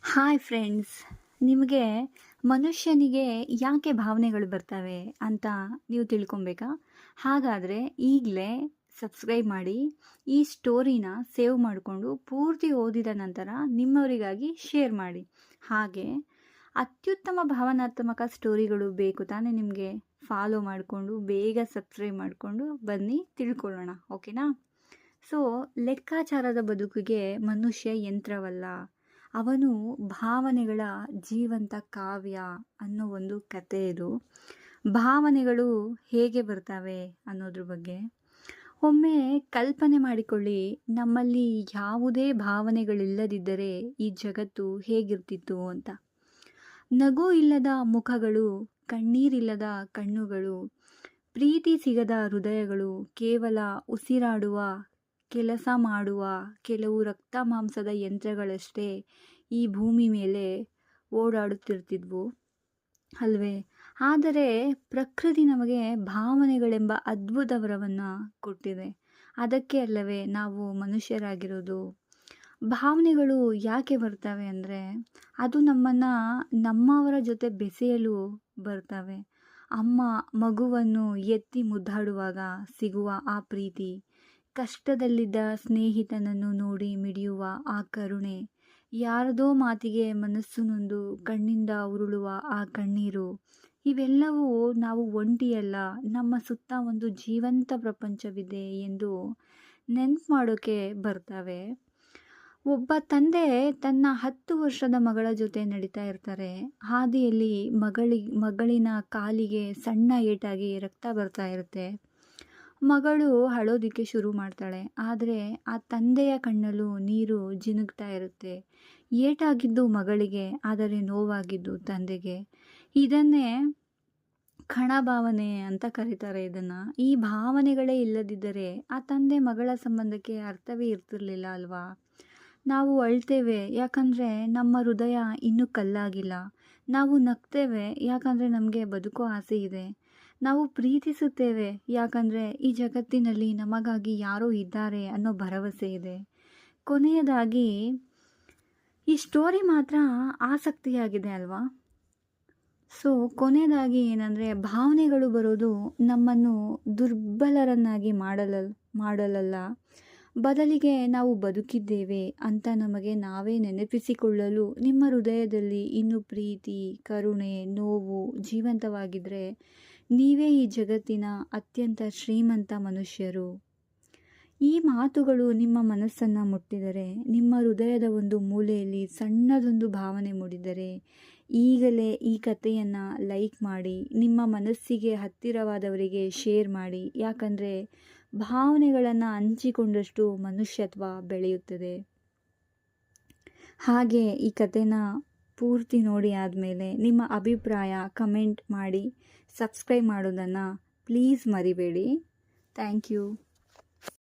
Hi friends, ನಿಮಗೆ ಮನುಷ್ಯನಿಗೆ ಯಾಕೆ ಭಾವನೆಗಳು ಬರ್ತವೆ ಅಂತ ನೀವು ತಿಳ್ಕೊಬೇಕಾ? ಹಾಗಾದರೆ ಈಗಲೇ ಸಬ್ಸ್ಕ್ರೈಬ್ ಮಾಡಿ, ಈ ಸ್ಟೋರಿನ ಸೇವ್ ಮಾಡಿಕೊಂಡು ಪೂರ್ತಿ ಓದಿದ ನಂತರ ನಿಮ್ಮವರಿಗಾಗಿ ಶೇರ್ ಮಾಡಿ. ಹಾಗೆ ಅತ್ಯುತ್ತಮ ಭಾವನಾತ್ಮಕ ಸ್ಟೋರಿಗಳು ಬೇಕು ತಾನೇ ನಿಮಗೆ? ಫಾಲೋ ಮಾಡಿಕೊಂಡು ಬೇಗ ಸಬ್ಸ್ಕ್ರೈಬ್ ಮಾಡಿಕೊಂಡು ಬನ್ನಿ, ತಿಳ್ಕೊಳ್ಳೋಣ. ಓಕೆನಾ? ಸೊ, ಲೆಕ್ಕಾಚಾರದ ಬದುಕಿಗೆ ಮನುಷ್ಯ ಯಂತ್ರವಲ್ಲ, ಅವನು ಭಾವನೆಗಳ ಜೀವಂತ ಕಾವ್ಯ ಅನ್ನೋ ಒಂದು ಕತೆ ಇದು. ಭಾವನೆಗಳು ಹೇಗೆ ಬರ್ತವೆ ಅನ್ನೋದ್ರ ಬಗ್ಗೆ ಒಮ್ಮೆ ಕಲ್ಪನೆ ಮಾಡಿಕೊಳ್ಳಿ. ನಮ್ಮಲ್ಲಿ ಯಾವುದೇ ಭಾವನೆಗಳಿಲ್ಲದಿದ್ದರೆ ಈ ಜಗತ್ತು ಹೇಗಿರ್ತಿತ್ತು ಅಂತ. ನಗು ಇಲ್ಲದ ಮುಖಗಳು, ಕಣ್ಣೀರಿಲ್ಲದ ಕಣ್ಣುಗಳು, ಪ್ರೀತಿ ಸಿಗದ ಹೃದಯಗಳು, ಕೇವಲ ಉಸಿರಾಡುವ, ಕೆಲಸ ಮಾಡುವ ಕೆಲವು ರಕ್ತ ಮಾಂಸದ ಯಂತ್ರಗಳಷ್ಟೇ ಈ ಭೂಮಿ ಮೇಲೆ ಓಡಾಡುತ್ತಿರ್ತಿದ್ವು ಅಲ್ವೇ? ಆದರೆ ಪ್ರಕೃತಿ ನಮಗೆ ಭಾವನೆಗಳೆಂಬ ಅದ್ಭುತ ವರವನ್ನು ಕೊಟ್ಟಿದೆ. ಅದಕ್ಕೆ ಅಲ್ಲವೇ ನಾವು ಮನುಷ್ಯರಾಗಿರೋದು. ಭಾವನೆಗಳು ಯಾಕೆ ಬರ್ತವೆ ಅಂದರೆ, ಅದು ನಮ್ಮನ್ನು ನಮ್ಮವರ ಜೊತೆ ಬೆಸೆಯಲು ಬರ್ತವೆ. ಅಮ್ಮ ಮಗುವನ್ನು ಎತ್ತಿ ಮುದ್ದಾಡುವಾಗ ಸಿಗುವ ಆ ಪ್ರೀತಿ, ಕಷ್ಟದಲ್ಲಿದ್ದ ಸ್ನೇಹಿತನನ್ನು ನೋಡಿ ಮಿಡಿಯುವ ಆ ಕರುಣೆ, ಯಾರದೋ ಮಾತಿಗೆ ಮನಸ್ಸು ನೊಂದು ಕಣ್ಣಿಂದ ಉರುಳುವ ಆ ಕಣ್ಣೀರು, ಇವೆಲ್ಲವೂ ನಾವು ಒಂಟಿಯಲ್ಲ, ನಮ್ಮ ಸುತ್ತ ಒಂದು ಜೀವಂತ ಪ್ರಪಂಚವಿದೆ ಎಂದು ನೆನ್ಪು ಮಾಡೋಕ್ಕೆ ಬರ್ತವೆ. ಒಬ್ಬ ತಂದೆ ತನ್ನ 10 ವರ್ಷದ ಮಗಳ ಜೊತೆ ನಡೀತಾ ಇರ್ತಾರೆ. ಹಾದಿಯಲ್ಲಿ ಮಗಳಿನ ಕಾಲಿಗೆ ಸಣ್ಣ ಏಟಾಗಿ ರಕ್ತ ಬರ್ತಾ ಇರುತ್ತೆ. ಮಗಳು ಅಳೋದಕ್ಕೆ ಶುರು ಮಾಡ್ತಾಳೆ. ಆದರೆ ಆ ತಂದೆಯ ಕಣ್ಣಲ್ಲೂ ನೀರು ಜಿನುಗ್ತಾ ಇರುತ್ತೆ. ಏಟಾಗಿದ್ದು ಮಗಳಿಗೆ, ಆದರೆ ನೋವಾಗಿದ್ದು ತಂದೆಗೆ. ಇದನ್ನೇ ಭಾವನೆ ಅಂತ ಕರೀತಾರೆ ಇದನ್ನು. ಈ ಭಾವನೆಗಳೇ ಇಲ್ಲದಿದ್ದರೆ ಆ ತಂದೆ ಮಗಳ ಸಂಬಂಧಕ್ಕೆ ಅರ್ಥವೇ ಇರ್ತಿರ್ಲಿಲ್ಲ ಅಲ್ವಾ? ನಾವು ಅಳ್ತೇವೆ ಯಾಕಂದರೆ ನಮ್ಮ ಹೃದಯ ಇನ್ನೂ ಕಲ್ಲಾಗಿಲ್ಲ. ನಾವು ನಗ್ತೇವೆ ಯಾಕಂದರೆ ನಮಗೆ ಬದುಕೋ ಆಸೆ ಇದೆ. ನಾವು ಪ್ರೀತಿಸುತ್ತೇವೆ ಯಾಕಂದರೆ ಈ ಜಗತ್ತಿನಲ್ಲಿ ನಮಗಾಗಿ ಯಾರೋ ಇದ್ದಾರೆ ಅನ್ನೋ ಭರವಸೆ ಇದೆ. ಕೊನೆಯದಾಗಿ ಈ ಸ್ಟೋರಿ ಮಾತ್ರ ಆಸಕ್ತಿಯಾಗಿದೆ ಅಲ್ವಾ? ಸೊ, ಕೊನೆಯದಾಗಿ ಏನಂದರೆ, ಭಾವನೆಗಳು ಬರೋದು ನಮ್ಮನ್ನು ದುರ್ಬಲರನ್ನಾಗಿ ಮಾಡಲಲ್ಲ, ಬದಲಿಗೆ ನಾವು ಬದುಕಿದ್ದೇವೆ ಅಂತ ನಮಗೆ ನಾವೇ ನೆನಪಿಸಿಕೊಳ್ಳಲು. ನಿಮ್ಮ ಹೃದಯದಲ್ಲಿ ಇನ್ನೂ ಪ್ರೀತಿ, ಕರುಣೆ, ನೋವು ಜೀವಂತವಾಗಿದ್ದರೆ ನೀವೇ ಈ ಜಗತ್ತಿನ ಅತ್ಯಂತ ಶ್ರೀಮಂತ ಮನುಷ್ಯರು. ಈ ಮಾತುಗಳು ನಿಮ್ಮ ಮನಸ್ಸನ್ನು ಮುಟ್ಟಿದರೆ, ನಿಮ್ಮ ಹೃದಯದ ಒಂದು ಮೂಲೆಯಲ್ಲಿ ಸಣ್ಣದೊಂದು ಭಾವನೆ ಮೂಡಿದರೆ, ಈಗಲೇ ಈ ಕಥೆಯನ್ನು ಲೈಕ್ ಮಾಡಿ, ನಿಮ್ಮ ಮನಸ್ಸಿಗೆ ಹತ್ತಿರವಾದವರಿಗೆ ಶೇರ್ ಮಾಡಿ. ಯಾಕಂದರೆ ಭಾವನೆಗಳನ್ನು ಹಂಚಿಕೊಂಡಷ್ಟು ಮನುಷ್ಯತ್ವ ಬೆಳೆಯುತ್ತದೆ. ಹಾಗೆ ಈ ಕಥೆನ ಪೂರ್ತಿ ನೋಡಿ ಆದಮೇಲೆ ನಿಮ್ಮ ಅಭಿಪ್ರಾಯ ಕಮೆಂಟ್ ಮಾಡಿ, ಸಬ್ಸ್ಕ್ರೈಬ್ ಮಾಡೋದನ್ನು ಪ್ಲೀಸ್ ಮರಿಬೇಡಿ. Thank you.